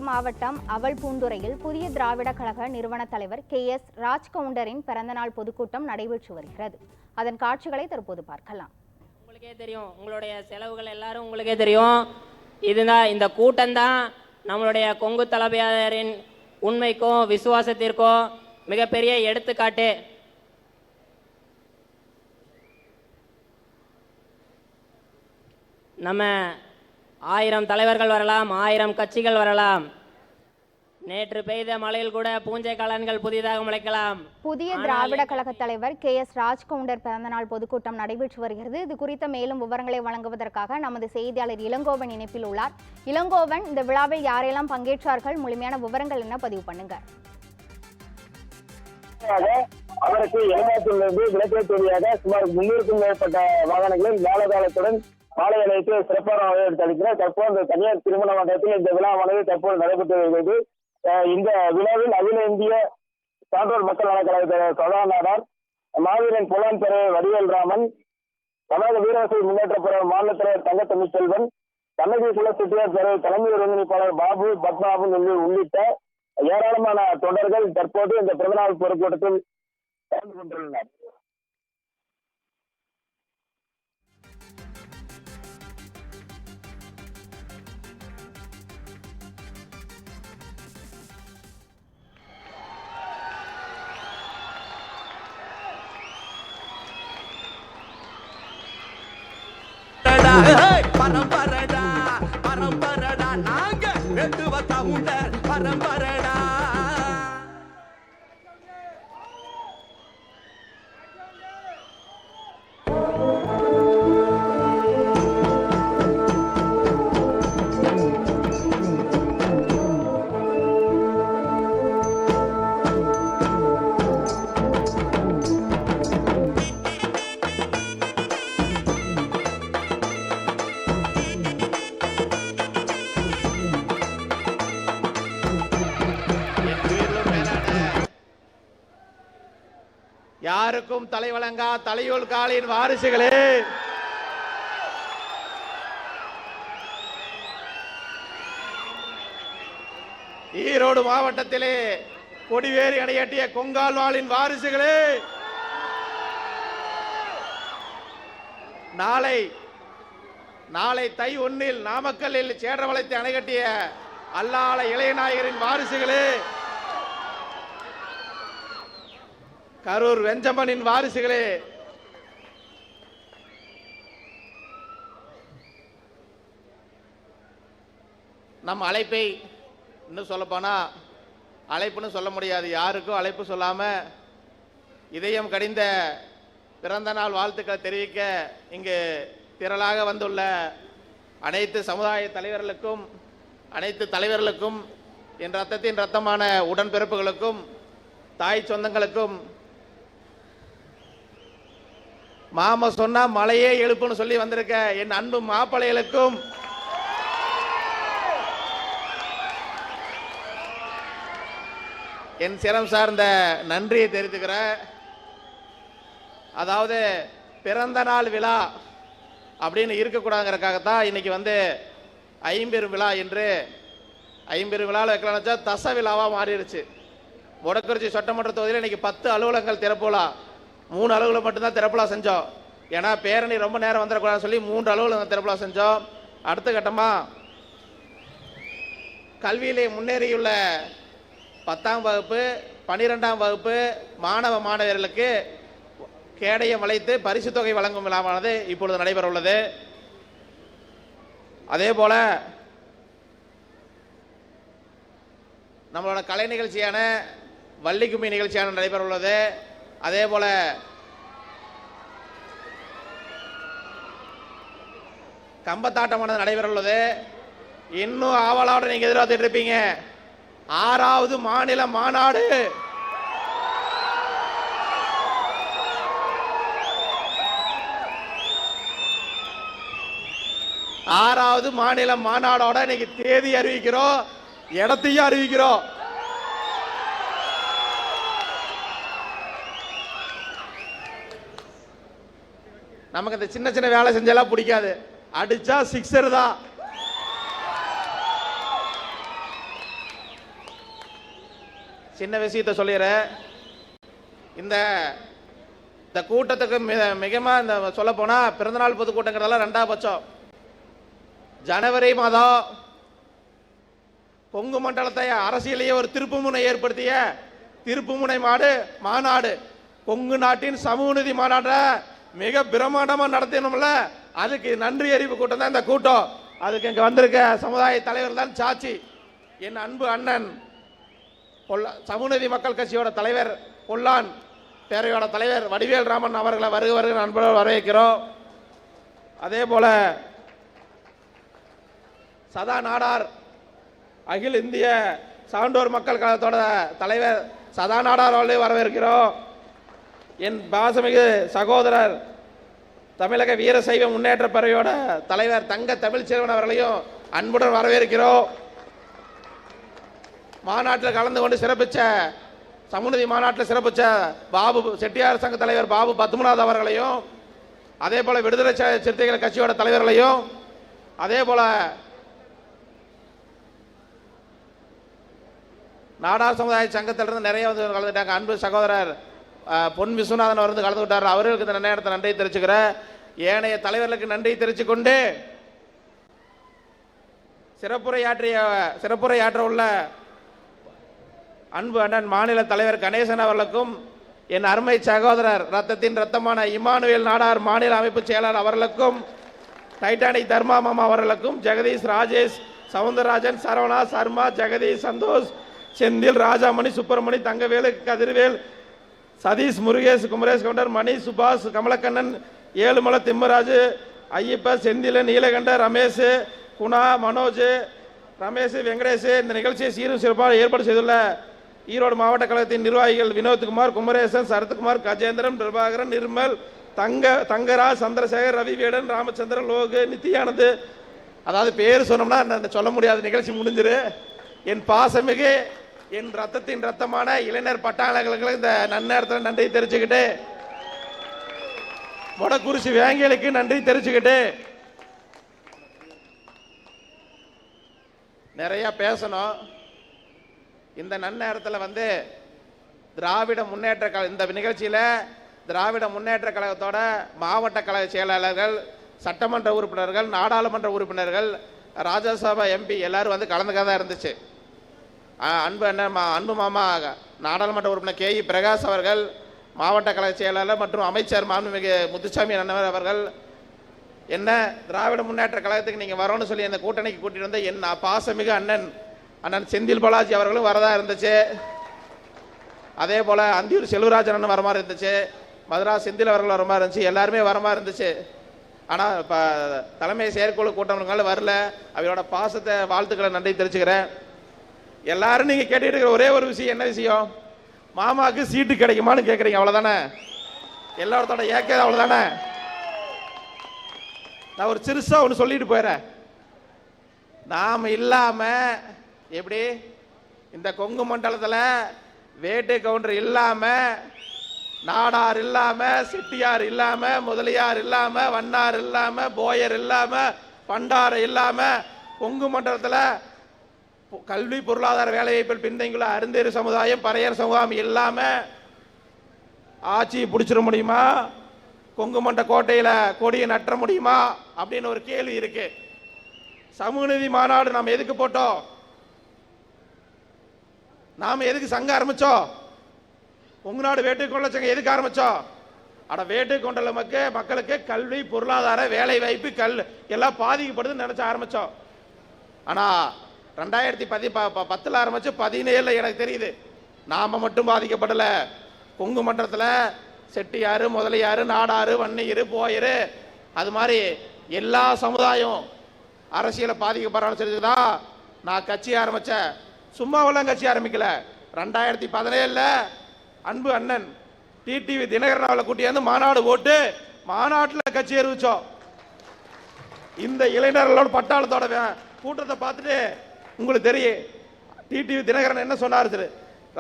ஈரோடு மாவட்டம் அவல்பூந்துறையில் புதிய திராவிட கழக நிறுவன தலைவர் KS ராஜ்கவுண்டரின் பிறந்தநாள் பொதுக்கூட்டம் நடைபெற்று வருகிறது. அதன் காட்சிகளை தற்போது பார்க்கலாம். உங்களுக்கே தெரியும், உங்களுடைய செலவுகள் எல்லாரும் உங்களுக்கே தெரியும். இதுதான் இந்த கூட்டம் தான் நம்மளுடைய கொங்கு தளபதியாரின் உண்மைக்கும் விசுவாசத்திற்கும் மிகப்பெரிய எடுத்துக்காட்டு. நம்ம 1000 தலைவர்கள் வரலாம், 1000 கட்சிகள் வரலாம். நேற்று பெய்த மழையில் கூட பூஞ்சை காளான்கள் புதிதாக முளைக்கலாம். புதிய திராவிட கழக தலைவர் KS ராஜ்கவுண்டர் பிறந்தநாள் பொதுக்கூட்டம் நடைபெற்று வருகிறது. இது குறித்த மேலும் விவரங்களை வழங்குவதற்காக நமது செய்தியாளர் இளங்கோவன் இணைப்பில் உள்ளார். இளங்கோவன், இந்த விழாவில் யாரெல்லாம் பங்கேற்றார்கள், முழுமையான விவரங்கள் என்ன பதிவு பண்ணுங்க. அவருக்கு எதிர்பார்த்திலிருந்து விளக்கே தெரியாத சுமார் 300க்கும் மேற்பட்ட வாகனங்களில் மேலதாளத்துடன் மாலை அணிவித்து சிறப்பான வரவேற்பு அளிக்கிறார். தற்போது தனியார் திருமண மண்டபத்தில் இந்த விழாவானது தற்போது நடைபெற்று வருகிறது. இந்த விழாவில் அகில இந்திய சான்றோர் மக்கள் நலக்கழக சதாநாதர் மாவீரன் புலான் பெற வடிவேல் ராமன், தமிழக வீரவசதி முன்னேற்ற மாநில தலைவர் தங்க தமிழ்செல்வன், கண்ணகி குல செட்டியார் பெற தலைமை ஒருங்கிணைப்பாளர் பாபு பத்மாபன் உள்ளிட்ட ஏராளமான தொண்டர்கள் தற்போது இந்த பிறந்தநாள் பொதுக்கூட்டத்தில் கலந்து கொண்டுள்ளனர். பரம்பரடா பரம்பரடா நாங்க பரம்பரடா. யாருக்கும் தலைவழங்கா தலையோல் காலின் வாரிசுகளே, ஈரோடு மாவட்டத்திலே கொடிவேறி அணையட்டிய கொங்கால்வாளின் வாரிசுகளே, நாளை தை 1 நாமக்கல்லில் சேற்றவளைத்து அணைகட்டிய அல்லாள இளையநாயகரின் வாரிசுகளே, கரூர் வெஞ்சம்பனின் வாரிசுகளே, நம் அழைப்பை இன்னும் சொல்லப்போனா அழைப்புன்னு சொல்ல முடியாது, யாருக்கும் அழைப்பு சொல்லாம இதயம் கடிந்த பிறந்த நாள் வாழ்த்துக்களை தெரிவிக்க இங்கு திரளாக வந்துள்ள அனைத்து சமுதாய தலைவர்களுக்கும், அனைத்து தலைவர்களுக்கும், என் ரத்தத்தின் ரத்தமான உடன்பிறப்புகளுக்கும், தாய் சொந்தங்களுக்கும், மாமா சொன்னா மலையே எழுப்புன்னு சொல்லி வந்திருக்க என் அன்பு மாப்பிள்ளைகளுக்கும், என் சிரம் சார்ந்த நன்றியை தெரிவித்துக்கிறேன். அதாவது பிறந்த நாள் விழா அப்படின்னு இருக்கக்கூடாதுங்கிறதுக்காகத்தான் இன்னைக்கு வந்து ஐம்பெரும் விழா என்று ஐம்பெரும் விழாவில் வைக்கலாம்னு வச்சா தச விழாவாக மாறிடுச்சு. மொடக்குறிச்சி சட்டமன்ற தொகுதியில் இன்னைக்கு 10 அலுவலகங்கள் திறப்புலா, 3 அலுவலகம் மட்டும்தான் திறப்புலா செஞ்சோம். ஏன்னா பேரணி ரொம்ப நேரம் வந்துடக்கூடாதுன்னு சொல்லி 3 அலுவலகம் திறப்புலா செஞ்சோம். அடுத்த கட்டமாக கல்வியிலே முன்னேறியுள்ள 10ஆம் வகுப்பு 12ஆம் வகுப்பு மாணவ மாணவர்களுக்கு கேடயம் வளைத்து பரிசு தொகை வழங்கும் விழாவானது இப்பொழுது நடைபெற உள்ளது. அதே போல நம்மளோட கலை நிகழ்ச்சியான வள்ளிக்கும்மி நிகழ்ச்சியான நடைபெற உள்ளது. அதே போல கம்பத்தாட்டமானது நடைபெற உள்ளது. இன்னும் ஆவலோடு நீங்க எதிர்பார்த்துட்டு இருப்பீங்க 6வது மாநில மாநாடு. ஆறாவது மாநில மாநாடோட இன்னைக்கு தேதி அறிவிக்கிறோம், இடத்தையும் அறிவிக்கிறோம். நமக்கு இந்த சின்ன சின்ன வேலை செஞ்செல்லாம் பிடிக்காது, அடிச்சா சிக்ஸர் தான். சின்ன விஷயத்தை சொல்லிடுறேன். இந்த இந்த கூட்டத்துக்கு மிகமாக இந்த சொல்ல போனால் பிறந்தநாள் பொதுக்கூட்டங்கிறதெல்லாம் 2ஆம் பட்சம். ஜனவரி மாதம் கொங்கு மண்டலத்தை அரசியலையே ஒரு திருப்புமுனை ஏற்படுத்திய திருப்புமுனை மாநாடு கொங்கு நாட்டின் சமூக நீதி மாநாட்டை மிக பிரம்மாண்டமாக நடத்தணும்ல, அதுக்கு நன்றி அறிவு கூட்டம் தான் இந்த கூட்டம். அதுக்கு இங்கே வந்திருக்க சமுதாய தலைவர் தான் சாட்சி. என் அன்பு அண்ணன் சமூக நீதி மக்கள் கட்சியோட தலைவர் பொல்லான் பேரையோட தலைவர் வடிவேல் ராமன் அவர்களை வருக நண்பர்கள் வரவேற்கிறோம். அதே போல சதா நாடார் அகில இந்திய சான்றோர் மக்கள் கழகத்தோட தலைவர் சதா நாடார் அவர்களே வரவேற்கிறோம். என் பாசமிகு சகோதரர் தமிழக வீரசைவ முன்னேற்ற பேரவையோட தலைவர் தங்க தமிழ்ச்செல்வன் அவர்களையும் அன்புடன் வரவேற்கிறோம். மாநாட்டில் கலந்து கொண்டு சிறப்பிச்ச சமூகநீதி மாநாட்டில் சிறப்பிச்ச பாபு செட்டியார் சங்க தலைவர் பாபு பத்மநாத் அவர்களையும், அதே போல விடுதலை சிறுத்தைகள் கட்சியோட தலைவர்களையும், அதே போல நாடார் சமுதாய சங்கத்திலிருந்து நிறைய வந்து கலந்துட்டாங்க. அன்பு சகோதரர் பொன் விஸ்வநாதன் அவர் வந்து கலந்து விட்டார். அவர்களுக்கு இந்த நேரத்தை நன்றி தெரிவிச்சுக்கிறேன். ஏனைய தலைவர்களுக்கு நன்றி தெரிவித்துக் கொண்டு சிறப்புரையாற்ற உள்ள அன்பு அண்ணன் மாநில தலைவர் கணேசன் அவர்களுக்கும், என் அருமை சகோதரர் ரத்தத்தின் ரத்தமான இமானுவேல் நாடார் மாநில அமைப்பு செயலாளர் அவர்களுக்கும், டைட்டானிக் தர்மா மாமா அவர்களுக்கும், ஜெகதீஷ் ராஜேஷ் சவுந்தரராஜன் சரவணா சர்மா ஜெகதீஷ் சந்தோஷ் செந்தில் ராஜாமணி சுப்பிரமணி தங்கவேலு கதிர்வேல் சதீஷ் முருகேஷ் குமரேஷ் கவுண்டர் மணி சுபாஷ் கமலக்கண்ணன் ஏழுமலை திம்மராஜு ஐயப்ப செந்தில் நீலகண்ட ரமேஷ் குணா மனோஜ் ரமேஷ் வெங்கடேஷ் இந்த நிகழ்ச்சியை சீரும் சிறப்பாக ஏற்பாடு செய்துள்ள ஈரோடு மாவட்ட கழகத்தின் நிர்வாகிகள் வினோத்குமார் குமரேசன் சரத்குமார் கஜேந்திரன் பிரபாகரன் நிர்மல் தங்கராஜ் சந்திரசேகர் ரவிவேடன் ராமச்சந்திரன் லோகு நித்யானந்த், அதாவது பேர் சொன்னோம்னா சொல்ல முடியாத நிகழ்ச்சி முடிஞ்சிரு. என் பாசமிகு என் ரத்தத்தின் ரத்தமான இளைஞர் பட்டாளர்களுக்கு இந்த நன்னேரத்தில் நன்றி தெரிச்சுக்கிட்டு, மொடக்குறிச்சி வேங்கைகளுக்கு நன்றி தெரிச்சுக்கிட்டு, நிறைய பேசணும். இந்த நன்னேரத்தில் வந்து திராவிட முன்னேற்ற கழக இந்த நிகழ்ச்சியில் திராவிட முன்னேற்ற கழகத்தோட மாவட்ட கழக செயலாளர்கள், சட்டமன்ற உறுப்பினர்கள், நாடாளுமன்ற உறுப்பினர்கள், ராஜ்யசபா எம்பி எல்லாரும் வந்து கலந்துக்காதான் இருந்துச்சு. அன்பு மாமா நாடாளுமன்ற உறுப்பினர் KE பிரகாஷ் அவர்கள், மாவட்ட கழக செயலாளர் மற்றும் அமைச்சர் மாண்புமிகு முத்துசாமி அண்ணன் அவர்கள் என்ன திராவிட முன்னேற்ற கழகத்துக்கு நீங்கள் வரணும்னு சொல்லி அந்த கூட்டணிக்கு கூட்டிட்டு வந்த என் பாசமிகு அண்ணன் செந்தில் பாலாஜி அவர்களும் வரதா இருந்துச்சு. அதே போல் அந்தியூர் செல்வராஜன் அண்ணன் வர மாதிரி இருந்துச்சு. மதுரா செந்தில் அவர்கள் வர மாதிரி இருந்துச்சு. எல்லாருமே வர மாதிரி இருந்துச்சு. ஆனால் இப்போ தலைமை செயற்குழு கூட்டம்னால வரல. அவரோட பாசத்தை வாழ்த்துக்களை நன்றி தெரிவிச்சுக்கிறேன். எல்லாரும் நீங்கள் கேட்டுட்டு இருக்கிற ஒரே ஒரு விஷயம், என்ன விஷயம்? மாமாவுக்கு சீட்டு கிடைக்குமான்னு கேட்குறீங்க, அவ்வளோதானே? எல்லாத்தோட ஏற்க அவ்வளோதானே? நான் ஒரு சிறுசாக ஒன்று சொல்லிட்டு போயிடுறேன். நாம் இல்லாமல் எப்படி இந்த கொங்கு மண்டலத்தில் வேட்டு கவுண்டர் இல்லாமல், நாடார் இல்லாமல், செட்டியார் இல்லாமல், முதலியார் இல்லாமல், வண்ணார் இல்லாமல், போயர் இல்லாமல், பண்டார இல்லாமல், கொங்கு மண்டலத்தில் கல்வி பொருளாதார வேலைவாய்ப்பில் பின்தங்கியுள்ள அருந்தேறு சமுதாயம் பறையர் சமுதாயம் இல்லாமல் ஆட்சி பிடிச்சிட முடியுமா? கொங்கு மண்ட கோட்டையில் கொடியை நட்ட முடியுமா அப்படின்னு ஒரு கேள்வி இருக்கு. சமூக நீதி மாநாடு நாம் எதுக்கு போட்டோம்? நாம் எதுக்கு சங்கம் ஆரம்பிச்சோம்? கொங்கு நாடு வேட்டை கொண்ட சங்கம் எதுக்கு ஆரம்பிச்சோம்? அட வேட்டை கொண்ட மக்களுக்கு கல்வி பொருளாதார வேலை வாய்ப்பு எல்லாம் பாதிக்கப்படுதுன்னு நினைச்ச ஆரம்பிச்சோம். ஆனா 2010 ஆரம்பிச்சு 17 எனக்கு தெரியுது நாம மட்டும் பாதிக்கப்படல. கொங்கு மண்டலத்தில் செட்டியாரு, முதலியாரு, நாடாரு, வன்னியரு, போயரு, அது மாதிரி எல்லா சமுதாயம் அரசியலை பாதிக்கப்பட ஆரம்பிச்சிருக்குதான் நான் கட்சி ஆரம்பிச்சேன். சும்மாவெல்லாம் கட்சி ஆரம்பிக்கல. 2017 அன்பு அண்ணன் டிடிவி தினகரன் அவளை கூட்டியாந்து மாநாடு போட்டு மாநாட்டில் கட்சி அறிவிச்சோம். இந்த இளைஞர்களோட பட்டாளத்தோட கூட்டத்தை பார்த்துட்டு உங்களுக்கு தெரியும் டிடிவி தினகரன் என்ன சொன்னார்.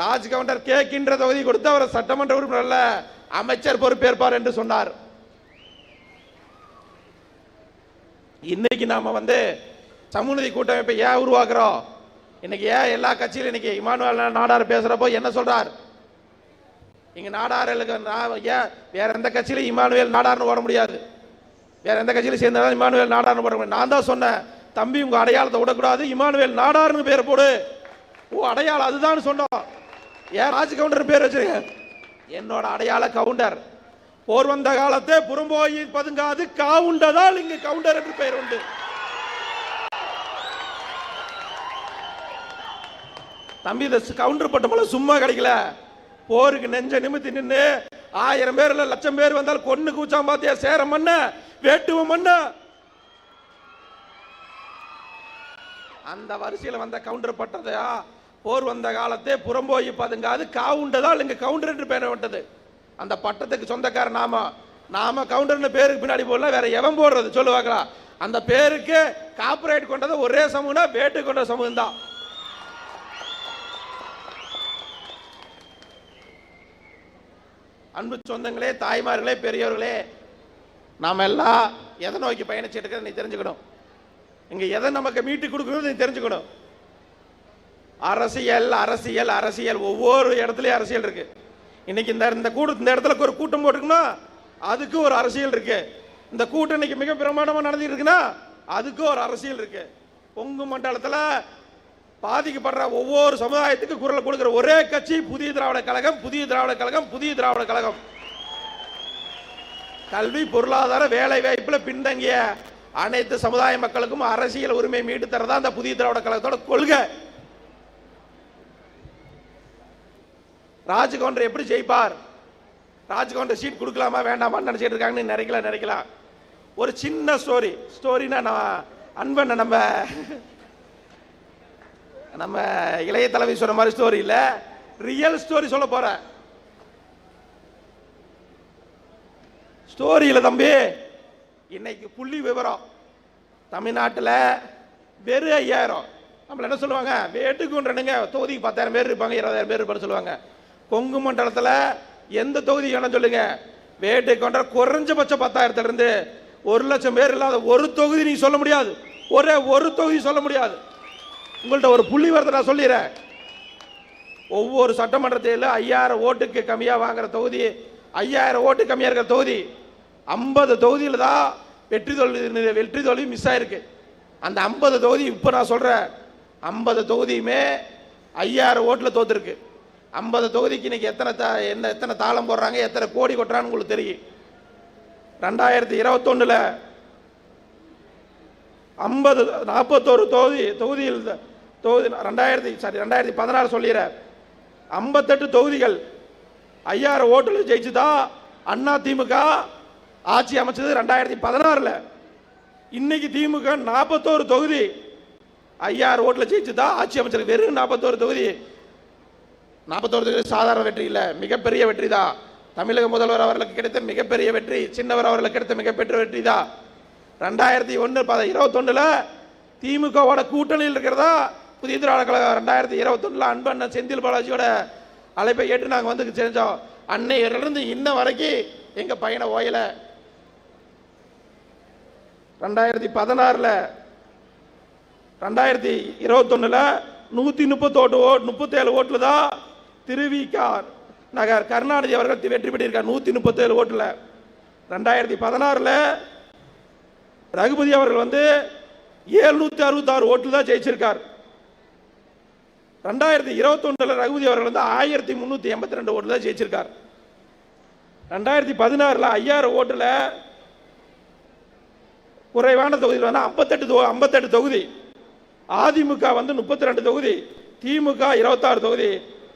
ராஜ் கவுண்டர் கேட்கின்ற தொகுதி கொடுத்து அவர் சட்டமன்ற உறுப்பினர் அமைச்சர் பொறுப்பேற்பார் என்று சொன்னார். இன்னைக்கு நாம வந்து சமூக நீதி கூட்டமைப்பை ஏன் உருவாக்குறோம்? இன்னைக்கு ஏன் எல்லா கட்சியிலும் இன்னைக்கு இமானுவேல் நாடார் பேசுறப்போ என்ன சொல்றார்? இங்க நாடார்களுக்கு ஏன் வேற எந்த கட்சியிலும் இமானுவேல் நாடார்னு போட முடியாது, வேற எந்த கட்சியிலும் சேர்ந்தாலும் இமானுவேல் நாடார்னு போட முடியாது. நான் தான் சொன்னேன், தம்பி உங்க அடையாளத்தை விடக்கூடாது, இமானுவேல் நாடார்னு பேர் போடு. ஓ அடையாளம் அதுதான் சொன்னோம். ஏன் ராஜ் கவுண்டர் பேர் வச்சிருக்க? என்னோட அடையாள கவுண்டர். போர் வந்த காலத்தே புறம்போய் பதுங்காது காவுண்டதால் இங்கு கவுண்டர் என்று பெயர் உண்டு. தம்பி இந்த கவுண்டர் பட்டமெல்லாம் சும்மா கிடைக்கல. போருக்கு நெஞ்ச நிமித்தி நின்று 1000 பேர் இல்ல 1,00,000 பேர் வந்தால் கொன்னு கூச்சாம் பாத்தியா, சேர மண்ண வேட்டுவ மண்ண. அந்த வரிசையில் வந்த கவுண்டர் பட்டதையா போர் வந்த காலத்தே புறம்போய் பதுங்காது காவுண்டதால் இங்க கவுண்டர் என்று பெயர் விட்டது. அந்த பட்டத்துக்கு சொந்தக்கார நாம கவுண்டர்னு பேருக்கு பின்னாடி போடல, வேற எவன் போடுறது சொல்லுவாங்களா? அந்த பேருக்கு காப்பிரைட் கொண்டது ஒரே சமூகம்னா வேட்டு கொண்ட சமூகம் தான். அன்பு சொந்தங்களே, தாய்மார்களே, பெரியவர்களே, நாம எல்லாம் எதை நோக்கி பயணிச்சுட்டு இருக்கிறது நீ தெரிஞ்சுக்கணும். இங்க எதை நமக்கு மீட்டு கொடுக்கணும் நீ தெரிஞ்சுக்கணும். அரசியல் அரசியல் அரசியல், ஒவ்வொரு இடத்துலயும் அரசியல் இருக்கு. இன்னைக்கு இந்த இடத்துல ஒரு கூட்டம் போட்டுக்கணும், அதுக்கு ஒரு அரசியல் இருக்கு. இந்த கூட்டம் இன்னைக்கு மிக பிரமாண்டமா நடந்துட்டு இருக்குன்னா அதுக்கு ஒரு அரசியல் இருக்கு. கொங்கு மண்டலத்துல பாதிக்கப்படுற ஒவ்வொரு சமுதாயத்துக்கு குரல் கொடுக்கிற ஒரே கட்சி புதிய திராவிட கழகம், புதிய திராவிட கழகம், புதிய திராவிட கழகம். கல்வி, பொருளாதார, வேலை வாய்ப்புல பின்தங்கிய அனைத்து சமுதாய மக்களுக்கும் அரசியல் உரிமை மீட்டு தரதா அந்த புதிய திராவிட கழகத்தோட கொள்கை. ராஜ்கவுண்டர் எப்படி ஜெயிப்பார்? ராஜ்கவுண்டர் சீட் கொடுக்கலாமா வேண்டாமான்னு நினைச்சிட்டு இருக்காங்கன்னு நினைக்கலாம். ஒரு சின்ன ஸ்டோரினா அன்பன் நம்ம இளைய தலைவி சொன்ன மாதிரி ஸ்டோரி இல்ல, ரியல் ஸ்டோரி சொல்ல போற. ஸ்டோரியில தம்பி இன்னைக்கு புள்ளி விவரம் தமிழ்நாட்டில் வெறும் 5000. நம்மள என்ன சொல்லுவாங்க, வேட்டுக்கு ஒன்றுங்க தொகுதிக்கு 10,000 பேர் இருப்பாங்க, 20,000 பேர் இருப்பாங்க சொல்லுவாங்க. கொங்கு மண்டலத்தில் எந்த தொகுதி வேணும் சொல்லுங்க, வேட்டுக்கு ஒன்ற குறைஞ்சபட்சம் 10,000 இருந்து 1,00,000 பேர் இல்லாத ஒரு தொகுதி நீ சொல்ல முடியாது, ஒரே ஒரு தொகுதி சொல்ல முடியாது. உங்கள்கிட்ட ஒரு புள்ளி வரத்தை நான் சொல்லிடுறேன். ஒவ்வொரு சட்டமன்றத்தில் 5000 ஓட்டுக்கு கம்மியாக வாங்குற தொகுதி, 5000 ஓட்டு கம்மியாக இருக்கிற தொகுதி 50 தொகுதியில் தான் வெற்றி தோல்வி மிஸ் ஆயிருக்கு. அந்த 50 தொகுதி இப்போ நான் சொல்றேன், 50 தொகுதியுமே 5000 ஓட்டில் தோத்துருக்கு. 50 தொகுதிக்கு இன்னைக்கு எத்தனை தாளம் போடுறாங்க, எத்தனை கோடி கொட்டுறான்னு உங்களுக்கு தெரியும். 2021 41 தொகுதியில் 2016 சொல்லிற 58 தொகுதிகள் 5000 ஓட்டுல ஜெயிச்சுதான் அண்ணா திமுக ஆட்சி அமைச்சது 2016. இன்னைக்கு திமுக 41 தொகுதி 5000 ஓட்டுல ஜெயிச்சுதான் ஆட்சி அமைச்சருக்கு. வெறும் 41 தொகுதி சாதாரண வெற்றி இல்ல, மிகப்பெரிய வெற்றி தான். தமிழக முதல்வர் அவர்களுக்கு கிடைத்த மிகப்பெரிய வெற்றி, சின்னவர் அவர்களுக்கு கிடைத்த மிகப்பெரிய வெற்றி தான். 2021 திமுகவோட கூட்டணியில் இருக்கிறதா புதிய திராவிட கழகம். 2021 அன்பண்ணன் செந்தில் பாலாஜியோட அழைப்பை ஏற்று நாங்கள் வந்து செஞ்சோம். அன்னையிலிருந்து இன்ன வரைக்கும் எங்க பையனை ஓயல. 2016 2021 137 ஓட்டுல தான் திருவிகார் நகர் கருணாநிதி அவர்கள் வெற்றி பெற்றிருக்கார் 137 ஓட்டுல. 2016 ரகுபதி அவர்கள் வந்து 766 ஓட்டு தான் ஜெயிச்சிருக்கார். 2021 ரகுபதி அவர்கள் வந்து 1382 ஓட்டு தான் ஜெயிச்சிருக்கார். 2016 5000 ஓட்டுல குறைவான தொகுதியில் வந்து 58 தொகுதி, அதிமுக வந்து 32 தொகுதி, திமுக 26 தொகுதி.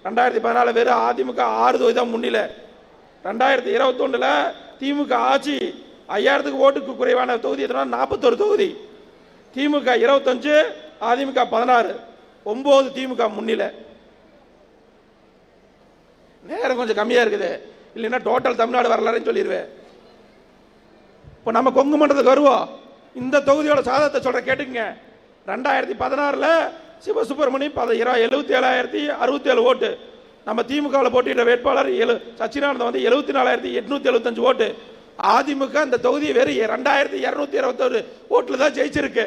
2014 வெறும் அதிமுக 6 தொகுதி தான் முன்னில. 2021 திமுக ஆட்சி 5000 ஓட்டுக்கு குறைவான தொகுதி 41 தொகுதி, திமுக 25, அதிமுக 16, 9 திமுக முன்னில. நேரம் கொஞ்சம் கம்மியா இருக்குது, இல்லைன்னா டோட்டல் தமிழ்நாடு வரலாறுன்னு சொல்லிடுவேன். இப்போ நம்ம கொங்கு மண்டலத்துக்கு வருவோம். இந்த தொகுதியோட சாதத்தை சொல்ற கேட்டுங்க. 2016 சிவசுப்பிரமணி 77,067 ஓட்டு. நம்ம திமுகவில் போட்டியிட்ட வேட்பாளர் சச்சிதானந்தன் வந்து 74,875 ஓட்டு. அதிமுக இந்த தொகுதி வெறும் 2,221 ஓட்டுல தான் ஜெயிச்சிருக்கு.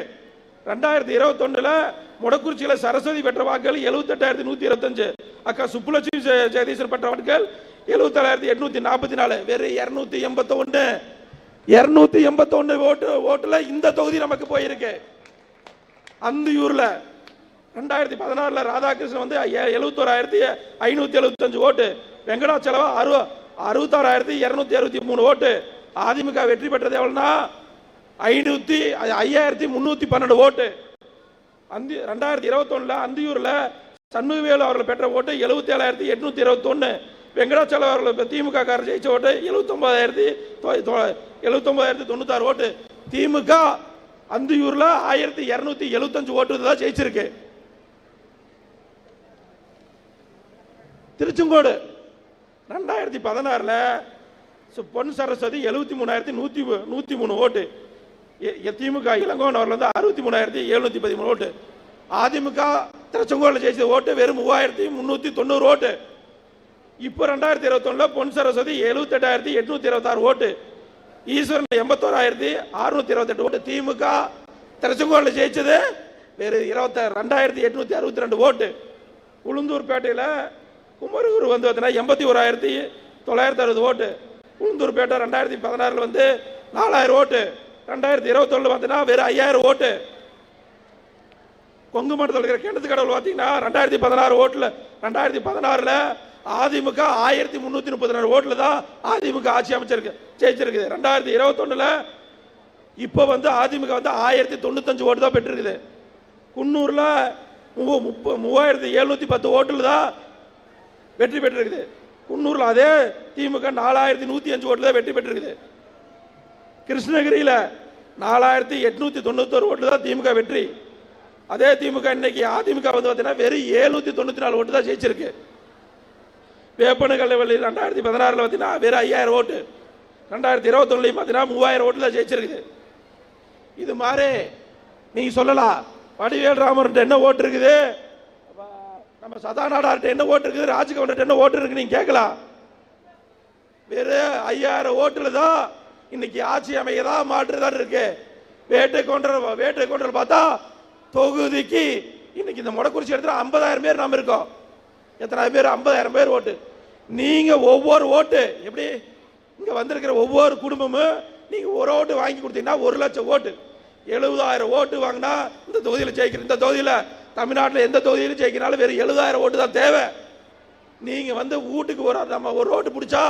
2021 மொடக்குறிச்சியில் சரஸ்வதி பெற்ற வாக்குகள் 78,125. அக்கா சுப்புலட்சுமி ஜெகதீசன் பெற்ற வாக்குகள் 77,844. வெறும் 281 ஓட்டுல இந்த தொகுதி நமக்கு போயிருக்கு. அந்தியூர்ல 2016 ராதாகிருஷ்ணன் வந்து 71,575 ஓட்டு, வெங்கடாச்சலவா 66,263 ஓட்டு. அதிமுக வெற்றி பெற்றது எவ்வளவுனா 5,312 ஓட்டு. 2021 அந்தியூர்ல சண்முகவேலு அவர்கள் பெற்ற ஓட்டு 77,821. வெங்கடாச்சலம் அவர்கள் திமுக காரர் ஜெயிச்ச ஓட்டு 79,096 ஓட்டு. திமுக அந்தியூர்ல 1,275 ஓட்டு தான் ஜெயிச்சிருக்கு. திருச்செங்கோடு 2016 பொன் சரஸ்வதி 73,103 ஓட்டு. திமுக இளங்கோவன் அவர்கள் வந்து 63,713 ஓட்டு. அதிமுக திருச்செங்கோடு ஜெயிச்ச ஓட்டு வெறும் 3,390 ஓட்டு. இப்போ 2021 பொன் சரஸ்வதி 78,826 ஓட்டு. ஈஸ்வரன் 81,628 ஓட்டு. திமுக திருச்செங்கோடு ஜெயிச்சது வேறு 2,862 ஓட்டு. உளுந்தூர்பேட்டையில் குமரகுரு வந்து பார்த்தீங்கன்னா 81,960 ஓட்டு. உளுந்தூர்பேட்டை 2016 வந்து 4,000 ஓட்டு. 2021 பார்த்தீங்கன்னா வெறும் 5,000 ஓட்டு. கொங்கு மண்டலத்தில் இருக்கிற கிணத்து கடவுள் பார்த்தீங்கன்னா 2016 ஓட்டுல 2016 அதிமுக 1,332 ஓட்டுல தான் அதிமுக ஆட்சி அமைச்சிருக்கு ஜெயிச்சிருக்கு. 2021 இப்போ வந்து அதிமுக வந்து 1,095 ஓட்டு தான் பெற்றிருக்குது. குன்னூர்ல 3,710 ஓட்டுல தான் வெற்றி பெற்றிருக்குது. குன்னூர்ல அதே திமுக 4,105 ஓட்டுல வெற்றி பெற்றிருக்குது. கிருஷ்ணகிரியில 4,891 ஓட்டுல தான் திமுக வெற்றி. அதே திமுக இன்னைக்கு அதிமுக வந்து பார்த்தீங்கன்னா வெறும் 794 ஓட்டு தான் ஜெயிச்சிருக்கு. வேப்பனகல்வெளியில் 2016 பார்த்தீங்கன்னா வெறும் 5,000 ஓட்டு. 2021 பார்த்தீங்கன்னா 3,000 ஓட்டு தான் ஜெயிச்சிருக்குது. இது மாதிரி நீங்க சொல்லலாம் வடிவேல் ராமர்கிட்ட என்ன ஓட்டு இருக்குது, நம்ம சதாநாடார்கிட்ட என்ன ஓட்டு இருக்குது, ராஜ்கவர்கிட்ட என்ன ஓட்டு இருக்கு நீங்க கேட்கலாம். வெறும் 5,000 ஓட்டுல தான் இன்னைக்கு ஆட்சி அமையதா மாற்றுதான் இருக்கு. வேட்டை கொண்டல் பார்த்தா தொகுதிக்கு இன்னைக்கு இந்த மொடக்குறிச்சி இடத்துல 50,000 பேர் நாம இருக்கோம். எத்தனை பேர்? 50,000 பேர் ஓட்டு. நீங்க ஒவ்வொரு ஓட்டு எப்படி இங்க வந்திருக்கிற ஒவ்வொரு குடும்பமும் நீங்க ஒரு ஓட்டு வாங்கி கொடுத்தீங்கன்னா 1,00,000 ஓட்டு. 70,000 ஓட்டு வாங்கினா இந்த தொகுதியில் ஜெயிக்கிற. இந்த தொகுதியில் தமிழ்நாட்டில் எந்த தொகுதியிலும் ஜெயிக்கிறாலும் வெறும் 70,000 ஓட்டு தான் தேவை. நீங்க வந்து வீட்டுக்கு நம்ம ஒரு ஓட்டு பிடிச்சா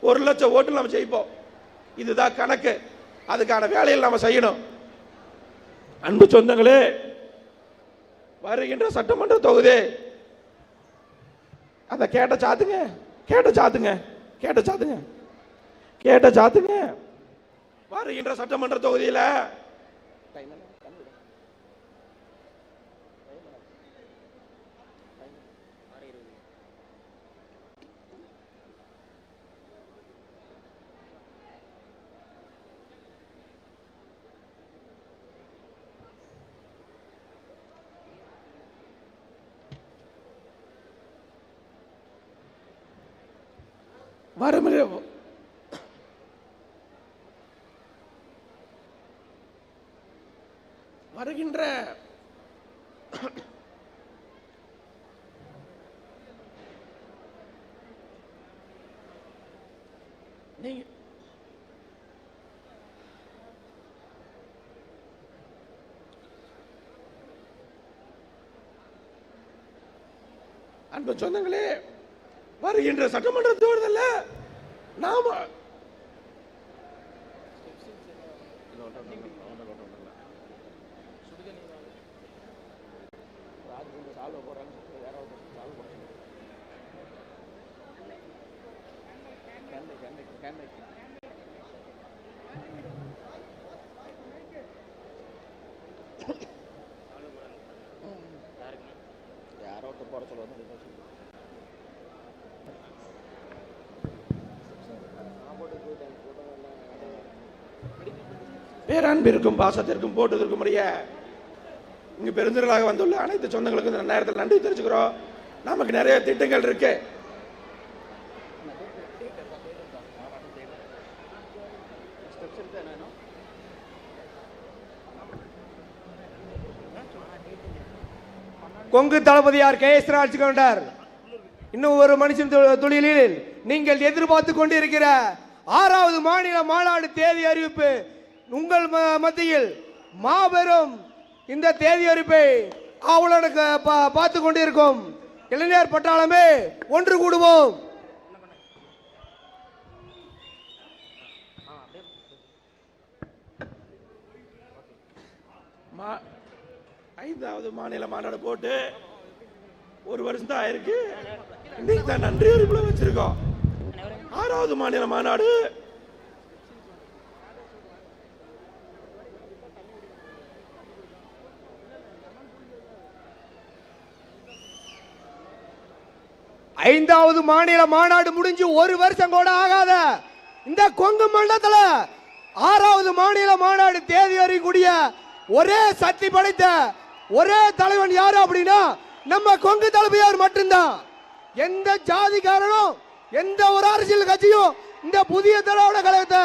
1,00,000 ஓட்டு நம்ம ஜெயிப்போம். இதுதான் கணக்கு. அதுக்கான வேலையில் நம்ம செய்யணும். அன்பு சொந்தங்களே, வருகின்ற சட்டமன்ற தொகுதி அந்த கேட்ட சாத்துங்க வருகின்ற சட்டமன்ற தொகுதியில் வருகின்ற நீங்க அன்பு சொந்தங்களே, வருகின்ற சட்டமன்ற தேர்தலில் நாம பேரன்பிற்கும் பாசத்திற்கும் போட்டதற்கும் உரிய இங்கு பெருந்திரளாக வந்துள்ள அனைத்து சொந்தங்களுக்கும் இந்த நேரத்தில் நன்றி தெரிவிச்சுக்கிறோம். நமக்கு நிறைய திட்டங்கள் இருக்கு. கொங்கு தளபதியார் KS ராஜ்கவுண்டர் இன்னும் ஒரு மனுஷன் தொழிலில் நீங்கள் எதிர்பார்த்து கொண்டிருக்கிற 6வது மாநில மாநாடு தேதி அறிவிப்பு உங்கள் மத்தியில் மாபெரும் இந்த தேதி அறிவிப்பை அவளுடன் பார்த்து கொண்டிருக்கும் இளைஞர் பட்டாளமே ஒன்று கூடுவோம். ஐந்தாவது மாநில மாநாடு போட்டு ஒரு வருஷம் தான் ஆயிருக்கு. இன்னைக்கு தான் நன்றி அறிவிப்புல வச்சிருக்கோம். 6வது மாநில மாநாடு ஐந்தாவது மாநில மாநாடு முடிஞ்சு ஒரு வருஷம் கூட ஆகாத இந்த கொங்கு மண்டலத்துல 6வது மாநில மாநாடு தேதி அறியக்கூடிய ஒரே சக்தி படைத்த ஒரே தலைவன் யாரு அப்படின்னா நம்ம கொங்கு தளபதியார் மட்டும்தான். எந்த ஜாதிக்காரனும் எந்த ஒரு அரசியல் கட்சியும் இந்த புதிய திராவிட கழகத்தை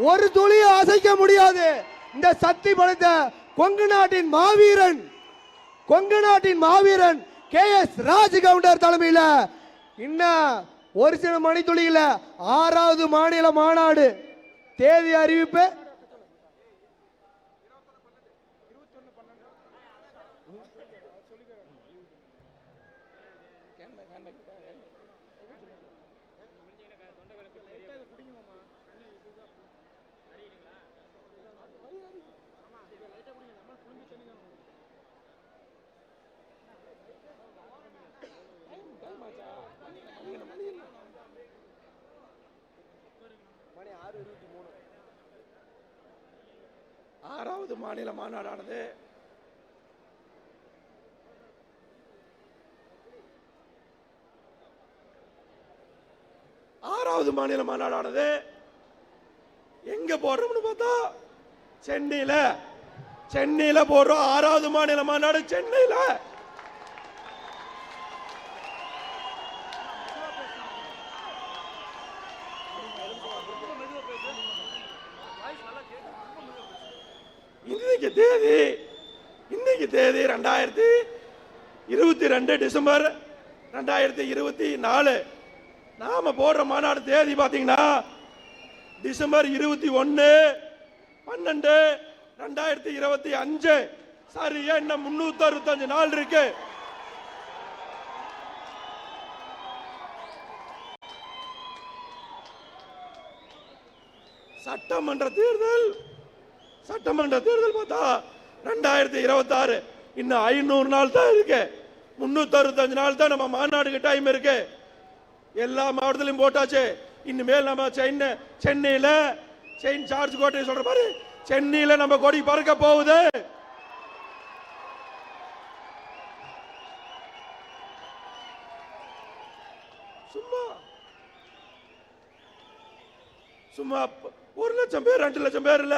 ஒரு துளியும் அசைக்க முடியாது. இந்த சக்தி படைத்த கொங்கு நாட்டின் மாவீரன் KS ராஜ்கவுண்டர் தலைமையில இன்னும் ஒரு சில மணித்துளியில 6வது மாநில மாநாடு தேதி அறிவிப்பு ஆறாவது மாநில மாநாடானது எங்க போடுறோம்னு பார்த்தா சென்னையில போடுறோம். 6வது மாநில மாநாடு சென்னையில. இன்னைக்கு தேதி 2022 டிசம்பர் 2024. நாம போடுற மாநாடு தேதி பாத்தீங்கன்னா டிசம்பர் 21/12/2025. சரியா இன்னும் 365 நாள் இருக்கு. சட்டமன்ற தேர்தல் பார்த்தா 2026. இன்னும் 500 நாள் தான் இருக்கு. 365 நாள் தான் நம்ம மாநாடுக்கு டைம் இருக்கு. எல்லா மாவட்டத்திலும் போட்டாச்சு. இனிமேல் நம்ம சென்னையில செயின்ட் ஜார்ஜ் கோட்டை சொல்ற மாதிரி சென்னையில நம்ம கொடி பறக்க போகுது. சும்மா 1 லட்சம் பேர் 2 லட்சம் பேர் இல்ல,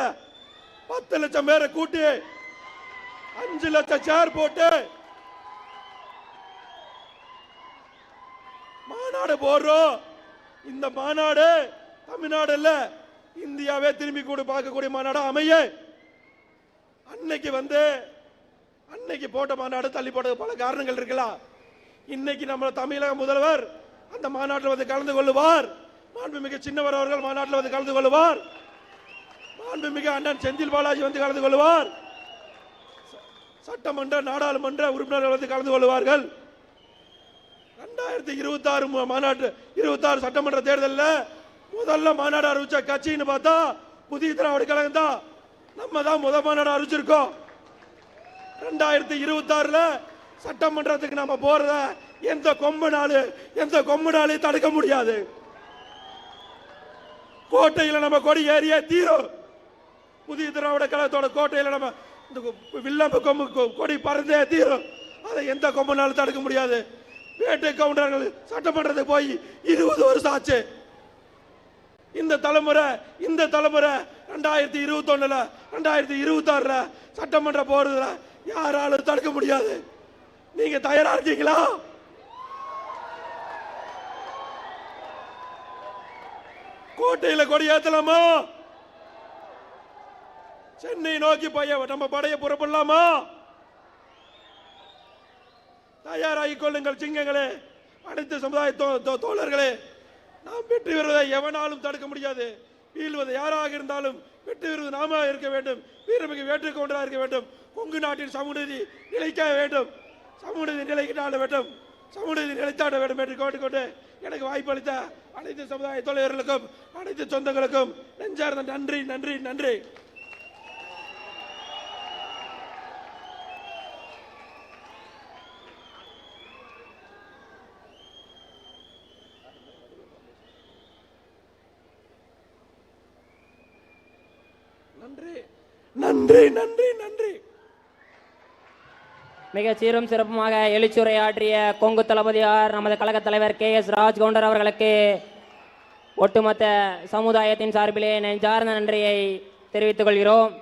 10 லட்சம் பேரை கூட்டி 5 லட்சம் சேர் போட்டு மாநாடு போடுறோம். இந்த மாநாடு தமிழ்நாடு இல்ல, இந்தியாவே திரும்பி கூட பார்க்கக்கூடிய மாநாடு அமைய. அன்னைக்கு போட்ட மாநாடு தள்ளி போட்ட பல காரணங்கள் இருக்கலாம். இன்னைக்கு நம்ம தமிழக முதல்வர் அந்த மாநாட்டில் வந்து கலந்து கொள்ளுவார். மாண்புமிகு சின்னவர் அவர்கள் மாநாட்டில் வந்து கலந்து கொள்ளுவார். மாண்புமிகு அண்ணன் செந்தில் பாலாஜி வந்து கலந்து கொள்வார். சட்டமன்ற நாடாளுமன்ற உறுப்பினர்கள் வந்து கலந்து கொள்வார்கள். 2026 மாநாட்டு 26 சட்டமன்ற தேர்தலில் முதல்ல மாநாடு அறிவிச்ச கட்சின்னு பார்த்தா புதிய திராவிட கழகம் தான். நம்ம தான் முதல் மாநாடு அறிவிச்சிருக்கோம். 2026 சட்டமன்றத்துக்கு நம்ம போறத எந்த கொம்பனாலே தடுக்க முடியாது. கோட்டையில் நம்ம கொடி ஏறிய தீரும். புதிய திராவிட கழகத்தோட கோட்டையில் நம்ம இந்த வில்லம்பு கொடி பறந்தே தீரும். அதை எந்த கொம்பனாலும் தடுக்க முடியாது. வேட்டை கவுண்டர்கள் சட்டமன்றத்துக்கு போய் 20 வருஷம் ஆச்சு. இந்த தலைமுறை 2021 2026 சட்டமன்ற போறதுல யாராலும் தடுக்க முடியாது. நீங்க தயாரா இருக்கீங்களா? கோட்டையில கொடி ஏத்தலாமா? சென்னை நோக்கி நம்ம படைய புறப்படலாமா? தயாராகிக் கொள்ளுங்கள் சிங்கங்களே, அனைத்து சமுதாய தோழர்களே. நாம் வெற்றி பெறுவதை எவனாலும் தடுக்க முடியாது. வீழ்வது யாராக இருந்தாலும் வெற்றி பெறுவது நாம இருக்க வேண்டும். வீரமிகு வேற்றுக் கொண்டா இருக்க வேண்டும். கொங்கு நாட்டின் சமூகநீதி நிலைக்க வேண்டும். சமூகநீதி நிலைக்கிட்டாட வேண்டும். சமூகநீதி நிலைத்தாட வேண்டும் என்று கேட்டுக்கொண்டு எனக்கு வாய்ப்பளித்த அனைத்து சமுதாய தோழர்களுக்கும் அனைத்து சொந்தங்களுக்கும் நெஞ்சார்ந்த நன்றி நன்றி நன்றி. நன்றி நன்றி நன்றி நன்றி. மிக சீரும் சிறப்புமாக எழுச்சுரையாற்றிய கொங்கு தளபதியார் நமது கழக தலைவர் KS ராஜ்கவுண்டர் அவர்களுக்கு ஒட்டுமொத்த சமுதாயத்தின் சார்பிலே நெஞ்சார்ந்த நன்றியை தெரிவித்துக் கொள்கிறோம்.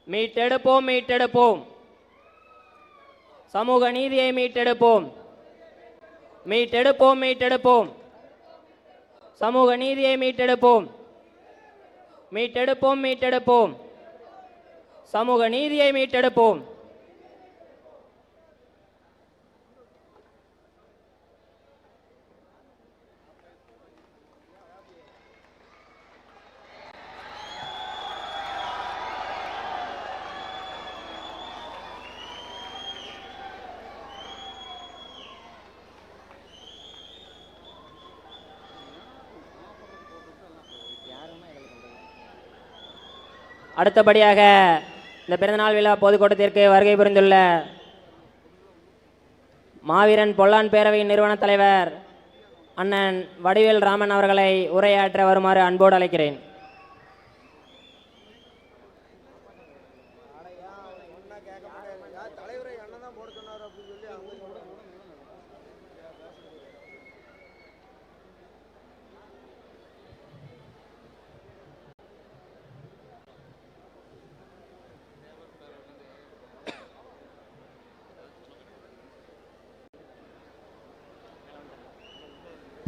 மீட்டெடுப்போம் மீட்டெடுப்போம், சமூக நீதியை மீட்டெடுப்போம். மீட்டெடுப்போம் மீட்டெடுப்போம், சமூக நீதியை மீட்டெடுப்போம். மீட்டெடுப்போம் மீட்டெடுப்போம், சமூக நீதியை மீட்டெடுப்போம். அடுத்தபடியாக இந்த பிறந்தநாள் விழா பொதுக்கூட்டத்திற்கு வருகை புரிந்துள்ள மாவீரன் பொல்லான் பேரவையின் நிறுவன தலைவர் அண்ணன் வடிவேல் ராமன் அவர்களை உரையாற்ற வருமாறு அன்போடு அழைக்கிறேன்.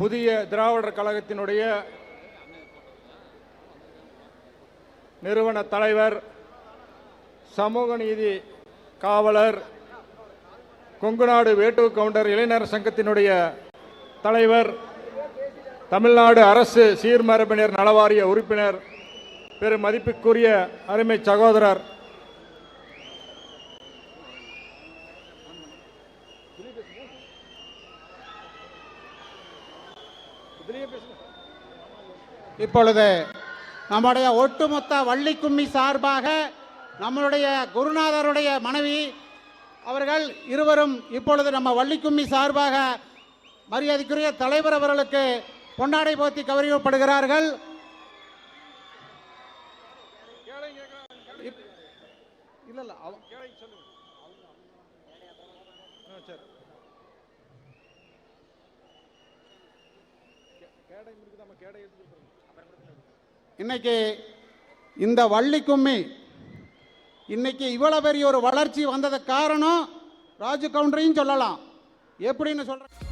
புதிய திராவிடர் கழகத்தினுடைய நிறுவன தலைவர், சமூக நீதி காவலர், கொங்குநாடு வேட்டுவ கவுண்டர் இளைஞர் சங்கத்தினுடைய தலைவர், தமிழ்நாடு அரசு சீர்மரபினர் நலவாரிய உறுப்பினர், பெரும் மதிப்புக்குரிய அருமை சகோதரர் இப்பொழுது நம்முடைய ஒட்டுமொத்த வள்ளிக்கும்மி சார்பாக நம்மளுடைய குருநாதருடைய மனைவி அவர்கள் இருவரும் இப்பொழுது நம்ம வள்ளிக்கும்மி சார்பாக மரியாதைக்குரிய தலைவர் அவர்களுக்கு பொன்னாடை போர்த்தி கௌரவிக்கப்படுகிறார்கள். இன்னைக்கு இந்த வள்ளிக்கும்மி இன்னைக்கு இவ்வளவு பெரிய ஒரு வளர்ச்சி வந்ததுக்கு காரணம் ராஜு கவுண்டரையும் சொல்லலாம். எப்படின்னு சொல்றேன்.